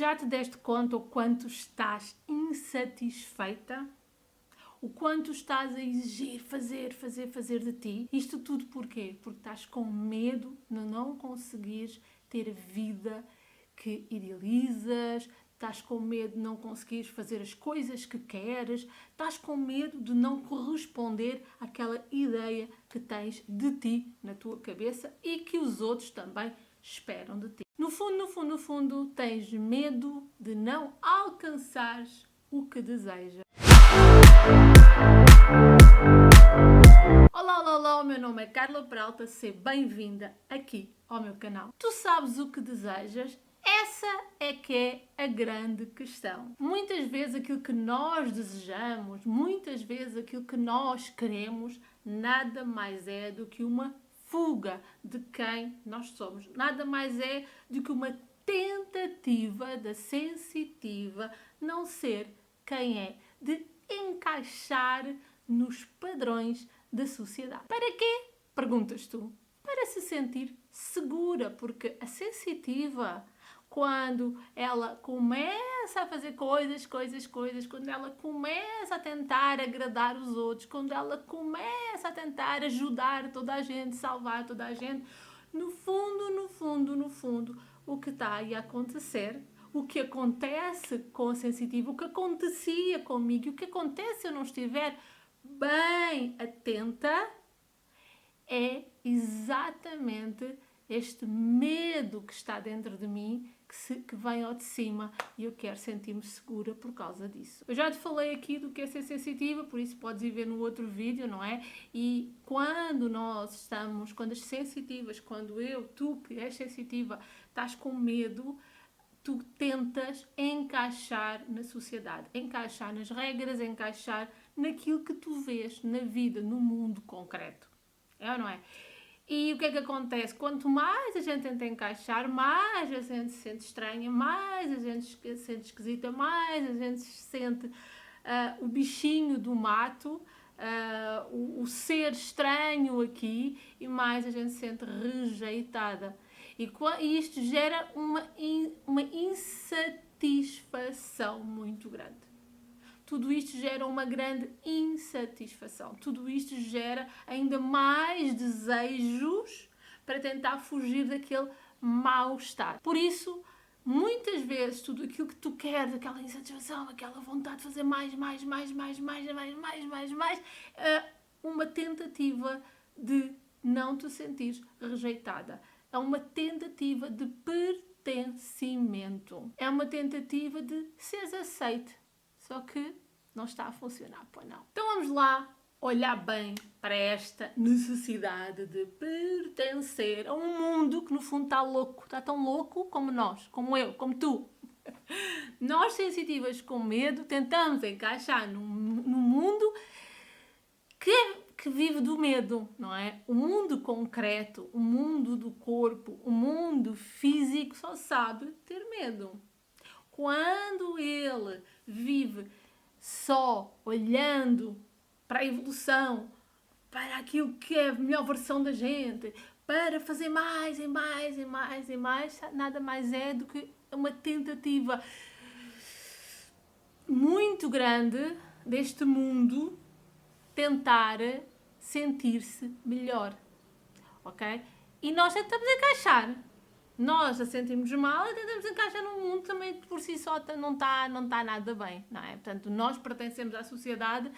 Já te deste conta o quanto estás insatisfeita? O quanto estás a exigir fazer de ti? Isto tudo porquê? Porque estás com medo de não conseguires ter a vida que idealizas, estás com medo de não conseguires fazer as coisas que queres, estás com medo de não corresponder àquela ideia que tens de ti na tua cabeça e que os outros também esperam de ti. No fundo, tens medo de não alcançares o que desejas. Olá, o meu nome é Carla Peralta, seja bem-vinda aqui ao meu canal. Tu sabes o que desejas? Essa é que é a grande questão. Muitas vezes aquilo que nós desejamos, muitas vezes aquilo que nós queremos, nada mais é do que uma fuga de quem nós somos. Nada mais é do que uma tentativa da sensitiva não ser quem é, de encaixar nos padrões da sociedade. Para quê? Perguntas tu. Para se sentir segura, porque a sensitiva, quando ela começa a fazer coisas, quando ela começa a tentar agradar os outros, quando ela começa a tentar ajudar toda a gente, salvar toda a gente, no fundo, o que está aí a acontecer, o que acontece com a sensitiva, o que acontecia comigo, o que acontece se eu não estiver bem atenta, é exatamente este medo que está dentro de mim, que vem ao de cima, e eu quero sentir-me segura por causa disso. Eu já te falei aqui do que é ser sensitiva, por isso podes ir ver no outro vídeo, não é? E quando as sensitivas, tu que és sensitiva, estás com medo, tu tentas encaixar na sociedade, encaixar nas regras, encaixar naquilo que tu vês na vida, no mundo concreto. É ou não é? E o que é que acontece? Quanto mais a gente tenta encaixar, mais a gente se sente estranha, mais a gente se sente esquisita, mais a gente se sente o bichinho do mato, o ser estranho aqui, e mais a gente se sente rejeitada. E isto gera uma insatisfação muito grande. Tudo isto gera uma grande insatisfação. Tudo isto gera ainda mais desejos para tentar fugir daquele mal-estar. Por isso, muitas vezes, tudo aquilo que tu queres, aquela insatisfação, aquela vontade de fazer mais, uma tentativa de não te sentir rejeitada. É uma tentativa de pertencimento. É uma tentativa de seres aceite. Só que não está a funcionar, pois não. Então vamos lá olhar bem para esta necessidade de pertencer a um mundo que no fundo está louco. Está tão louco como nós, como eu, como tu. Nós, sensitivas com medo, tentamos encaixar num mundo que vive do medo, não é? O mundo concreto, o mundo do corpo, o mundo físico só sabe ter medo. Quando ele vive só olhando para a evolução, para aquilo que é a melhor versão da gente, para fazer mais, nada mais é do que uma tentativa muito grande deste mundo tentar sentir-se melhor, ok? E nós tentamos encaixar. Nós a sentimos mal e tentamos encaixar num mundo também por si só não está nada bem, não é? Portanto, nós pertencemos à sociedade,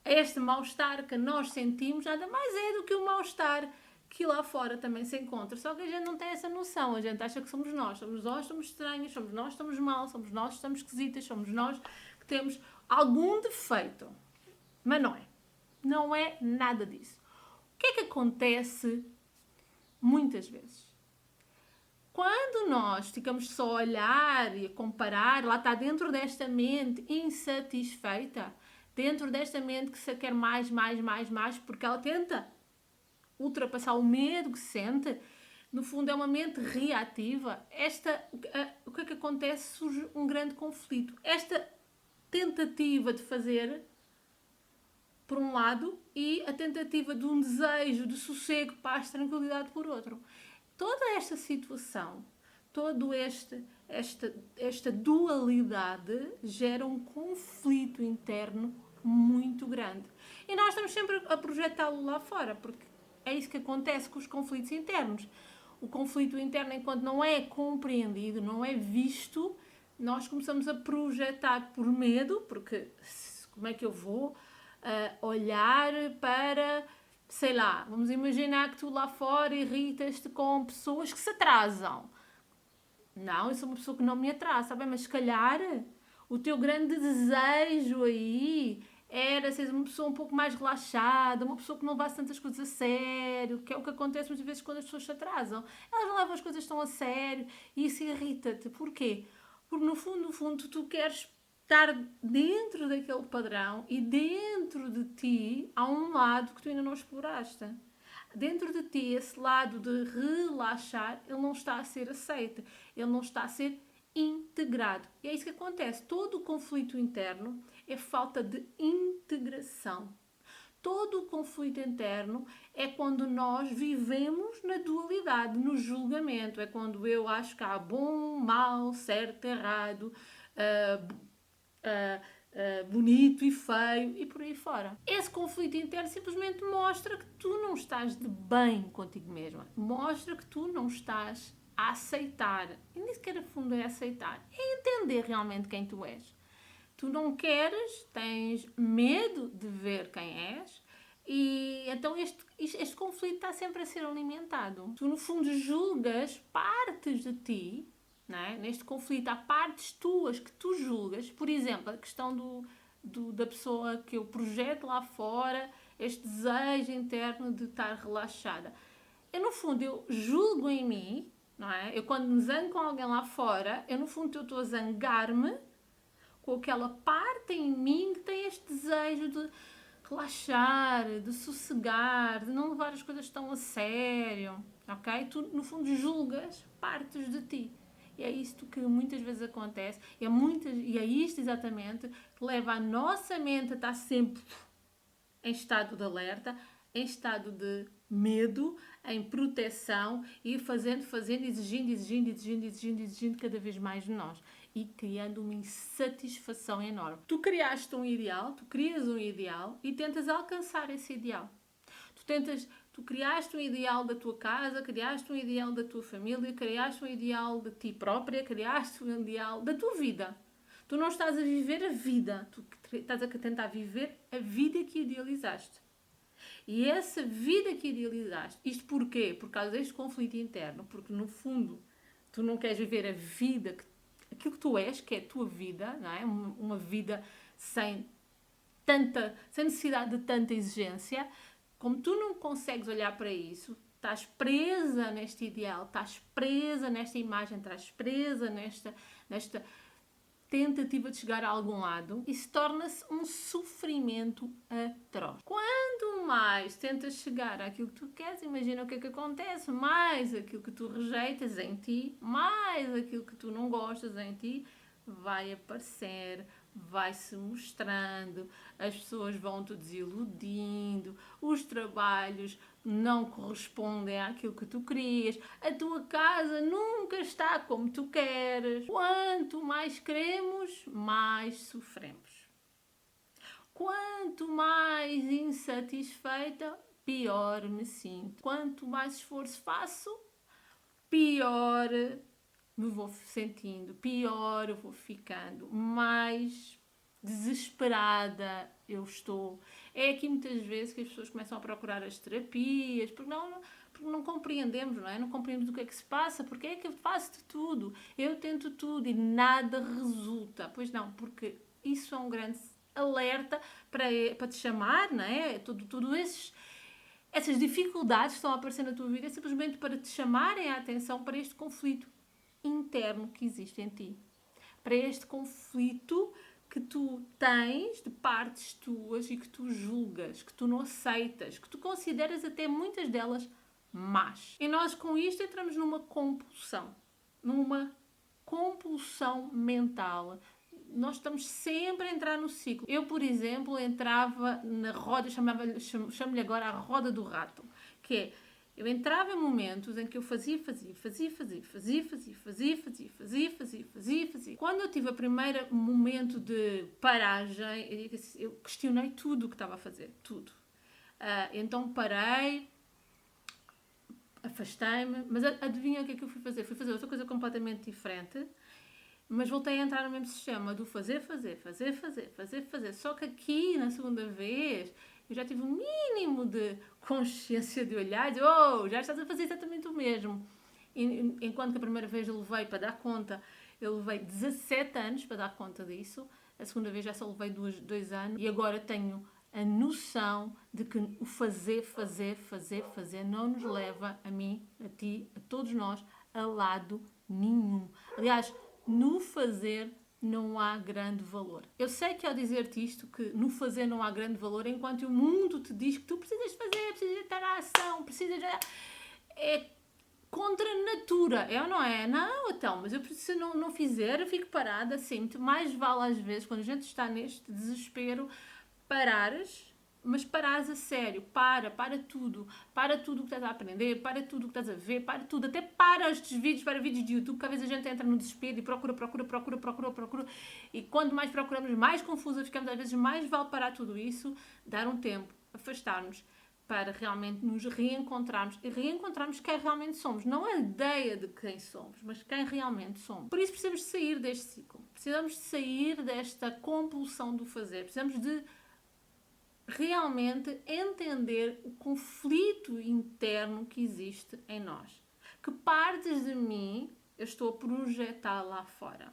a este mal-estar que nós sentimos, nada mais é do que o mal-estar que lá fora também se encontra. Só que a gente não tem essa noção, a gente acha que somos nós estamos estranhos, somos nós que estamos mal, somos nós que estamos esquisitas, somos nós que temos algum defeito. Mas não é nada disso. O que é que acontece muitas vezes? Quando nós ficamos só a olhar e a comparar, lá está dentro desta mente insatisfeita, dentro desta mente que se quer mais, porque ela tenta ultrapassar o medo que sente, no fundo é uma mente reativa. O que é que acontece? Surge um grande conflito. Esta tentativa de fazer, por um lado, e a tentativa de um desejo de sossego, paz, tranquilidade, por outro. Toda esta situação, todo este esta dualidade gera um conflito interno muito grande. E nós estamos sempre a projetá-lo lá fora, porque é isso que acontece com os conflitos internos. O conflito interno, enquanto não é compreendido, não é visto, nós começamos a projetar por medo, porque como é que eu vou olhar para, sei lá, vamos imaginar que tu lá fora irritas-te com pessoas que se atrasam. Não, eu sou uma pessoa que não me atrasa, sabe? Mas se calhar o teu grande desejo aí era ser uma pessoa um pouco mais relaxada, uma pessoa que não levasse tantas coisas a sério, que é o que acontece muitas vezes quando as pessoas se atrasam. Elas não levam as coisas tão a sério e isso irrita-te. Porquê? Porque no fundo, tu queres estar dentro daquele padrão e dentro de ti há um lado que tu ainda não exploraste. Dentro de ti, esse lado de relaxar, ele não está a ser aceito, ele não está a ser integrado. E é isso que acontece. Todo o conflito interno é falta de integração. Todo o conflito interno é quando nós vivemos na dualidade, no julgamento. É quando eu acho que há bom, mau, certo, errado, bonito e feio e por aí fora. Esse conflito interno simplesmente mostra que tu não estás de bem contigo mesma. Mostra que tu não estás a aceitar. E nem sequer a fundo é aceitar. É entender realmente quem tu és. Tu não queres, tens medo de ver quem és e então este conflito está sempre a ser alimentado. Tu no fundo julgas partes de ti, não é? Neste conflito há partes tuas que tu julgas. Por exemplo, a questão da pessoa que eu projeto lá fora, este desejo interno de estar relaxada. No fundo, eu julgo em mim, não é? Eu quando me zango com alguém lá fora, no fundo eu estou a zangar-me com aquela parte em mim que tem este desejo de relaxar, de sossegar, de não levar as coisas tão a sério, ok? Tu, no fundo, julgas partes de ti. E é isto que muitas vezes acontece, e é isto exatamente que leva a nossa mente a estar sempre em estado de alerta, em estado de medo, em proteção e fazendo, exigindo cada vez mais de nós e criando uma insatisfação enorme. Tu crias um ideal e tentas alcançar esse ideal. Tu criaste um ideal da tua casa, criaste um ideal da tua família, criaste um ideal de ti própria, criaste um ideal da tua vida. Tu não estás a viver a vida, tu estás a tentar viver a vida que idealizaste. E essa vida que idealizaste, isto porquê? Por causa deste conflito interno, porque no fundo tu não queres viver a vida, aquilo que tu és, que é a tua vida, não é? Uma vida sem necessidade de tanta exigência. Como tu não consegues olhar para isso, estás presa neste ideal, estás presa nesta imagem, estás presa nesta tentativa de chegar a algum lado, isso torna-se um sofrimento atroz. Quanto mais tentas chegar àquilo que tu queres, imagina o que é que acontece, mais aquilo que tu rejeitas em ti, mais aquilo que tu não gostas em ti, vai aparecer, vai-se mostrando, as pessoas vão-te desiludindo, os trabalhos não correspondem àquilo que tu querias, a tua casa nunca está como tu queres. Quanto mais queremos, mais sofremos. Quanto mais insatisfeita, pior me sinto. Quanto mais esforço faço, pior me vou sentindo, pior eu vou ficando, mais desesperada eu estou. É aqui muitas vezes que as pessoas começam a procurar as terapias, porque não compreendemos, não é? Não compreendemos o que é que se passa, porque é que eu faço de tudo, eu tento tudo e nada resulta. Pois não, porque isso é um grande alerta para te chamar, não é? Essas dificuldades que estão a aparecer na tua vida é simplesmente para te chamarem a atenção para este conflito interno que existe em ti. Para este conflito que tu tens de partes tuas e que tu julgas, que tu não aceitas, que tu consideras até muitas delas más. E nós com isto entramos numa compulsão mental. Nós estamos sempre a entrar no ciclo. Eu, por exemplo, entrava na roda, chamo-lhe agora a roda do rato, que é, Eu entrava em momentos em que eu fazia. Quando eu tive o primeiro momento de paragem, eu questionei tudo o que estava a fazer, tudo. Então parei, afastei-me, mas adivinha o que é que eu fui fazer? Fui fazer outra coisa completamente diferente, mas voltei a entrar no mesmo sistema do fazer. Só que aqui, na segunda vez, eu já tive um mínimo de consciência de olhar e dizer, já estás a fazer exatamente o mesmo. Enquanto que a primeira vez eu levei para dar conta, eu levei 17 anos para dar conta disso, a segunda vez já só levei 2 anos e agora tenho a noção de que o fazer não nos leva a mim, a ti, a todos nós, a lado nenhum. Aliás, no fazer não há grande valor. Eu sei que ao dizer-te isto, que no fazer não há grande valor, enquanto o mundo te diz que tu precisas de fazer, precisas de estar à ação, precisas de... É contra a natura, é ou não é? Não, então, mas se não fizer, eu fico parada, sinto. Mais vale às vezes, quando a gente está neste desespero, parares, mas parares a sério, para tudo o que estás a aprender, para tudo o que estás a ver, para tudo, até para estes vídeos, para vídeos de YouTube, que às vezes a gente entra no desespero e procura, e quanto mais procuramos, mais confusa ficamos, às vezes mais vale parar tudo isso, dar um tempo, afastar-nos, para realmente nos reencontrarmos e reencontrarmos quem realmente somos. Não a ideia de quem somos, mas quem realmente somos. Por isso precisamos de sair deste ciclo. Precisamos de sair desta compulsão do fazer. Precisamos de realmente entender o conflito interno que existe em nós. Que partes de mim eu estou a projetar lá fora.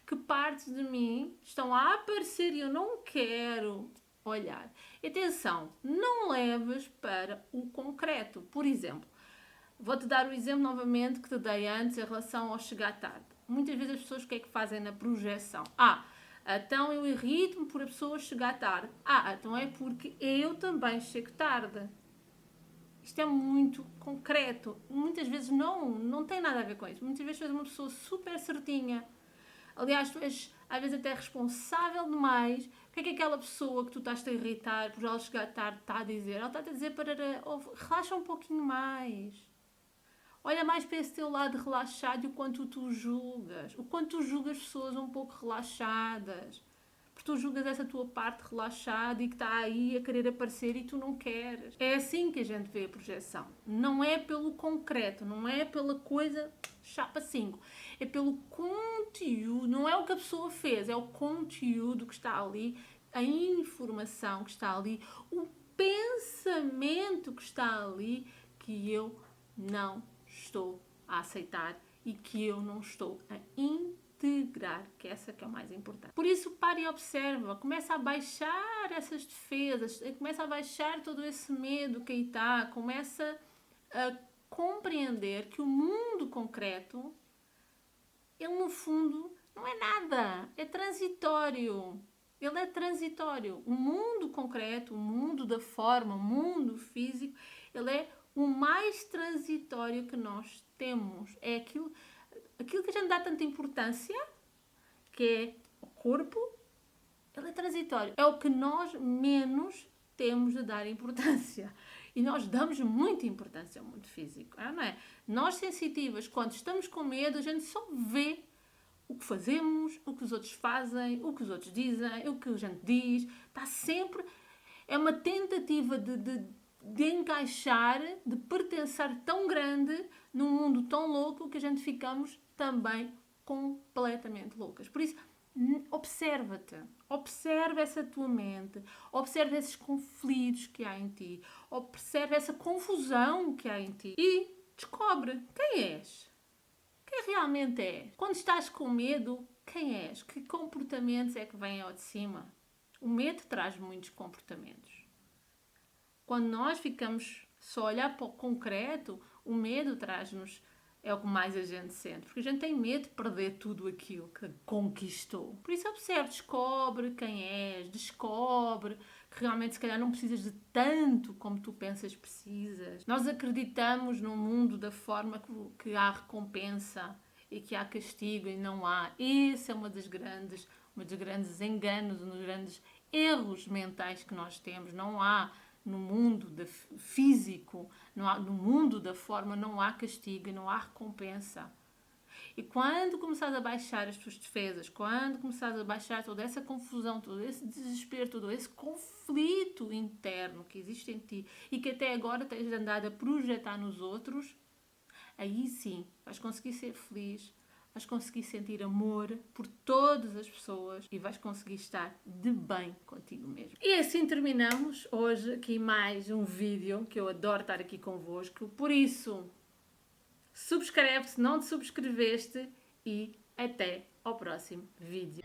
Que partes de mim estão a aparecer e eu não quero olhar. Atenção, não leves para o concreto. Por exemplo, vou-te dar o exemplo novamente que te dei antes em relação ao chegar tarde. Muitas vezes as pessoas o que é que fazem na projeção? Então eu irrito-me por a pessoa chegar tarde. Então é porque eu também chego tarde. Isto é muito concreto. Muitas vezes não tem nada a ver com isso. Muitas vezes tu és uma pessoa super certinha. Aliás, tu és às vezes até responsável demais. O que é que aquela pessoa que tu estás a irritar por ela chegar tarde está a dizer? Ela está a dizer para relaxa um pouquinho mais. Olha mais para esse teu lado relaxado e o quanto tu julgas. O quanto tu julgas pessoas um pouco relaxadas. Porque tu julgas essa tua parte relaxada e que está aí a querer aparecer e tu não queres. É assim que a gente vê a projeção. Não é pelo concreto, não é pela coisa chapa 5. É pelo conteúdo, não é o que a pessoa fez, é o conteúdo que está ali, a informação que está ali, o pensamento que está ali que eu não estou a aceitar e que eu não estou a integrar, que essa que é o mais importante. Por isso, para e observa, começa a baixar essas defesas, começa a baixar todo esse medo que aí está, começa a compreender que o mundo concreto, ele no fundo não é nada, é transitório. Ele é transitório. O mundo concreto, o mundo da forma, o mundo físico, ele é o mais transitório que nós temos. É aquilo que a gente dá tanta importância, que é o corpo, ele é transitório. É o que nós menos temos de dar importância. E nós damos muita importância ao mundo físico, não é? Nós sensitivas, quando estamos com medo, a gente só vê o que fazemos, o que os outros fazem, o que os outros dizem, o que a gente diz. Está sempre... É uma tentativa de encaixar, de pertencer tão grande num mundo tão louco que a gente ficamos também completamente loucas. Por isso, observa-te, observa essa tua mente, observa esses conflitos que há em ti, observa essa confusão que há em ti e descobre quem és. Quem realmente és? Quando estás com medo, quem és? Que comportamentos é que vêm ao de cima? O medo traz muitos comportamentos. Quando nós ficamos só a olhar para o concreto, o medo traz-nos, é o que mais a gente sente. Porque a gente tem medo de perder tudo aquilo que conquistou. Por isso observe, descobre quem és, descobre que realmente se calhar não precisas de tanto como tu pensas precisas. Nós acreditamos num mundo da forma que há recompensa e que há castigo e não há. Esse é um dos grandes enganos, um dos grandes erros mentais que nós temos. Não há no mundo físico, no mundo da forma, não há castigo e não há recompensa. E quando começares a baixar as tuas defesas, quando começares a baixar toda essa confusão, todo esse desespero, todo esse conflito interno que existe em ti e que até agora tens andado a projetar nos outros, aí sim vais conseguir ser feliz, vais conseguir sentir amor por todas as pessoas e vais conseguir estar de bem contigo mesmo. E assim terminamos hoje aqui mais um vídeo, que eu adoro estar aqui convosco. Por isso, subscreve se não te subscreveste e até ao próximo vídeo.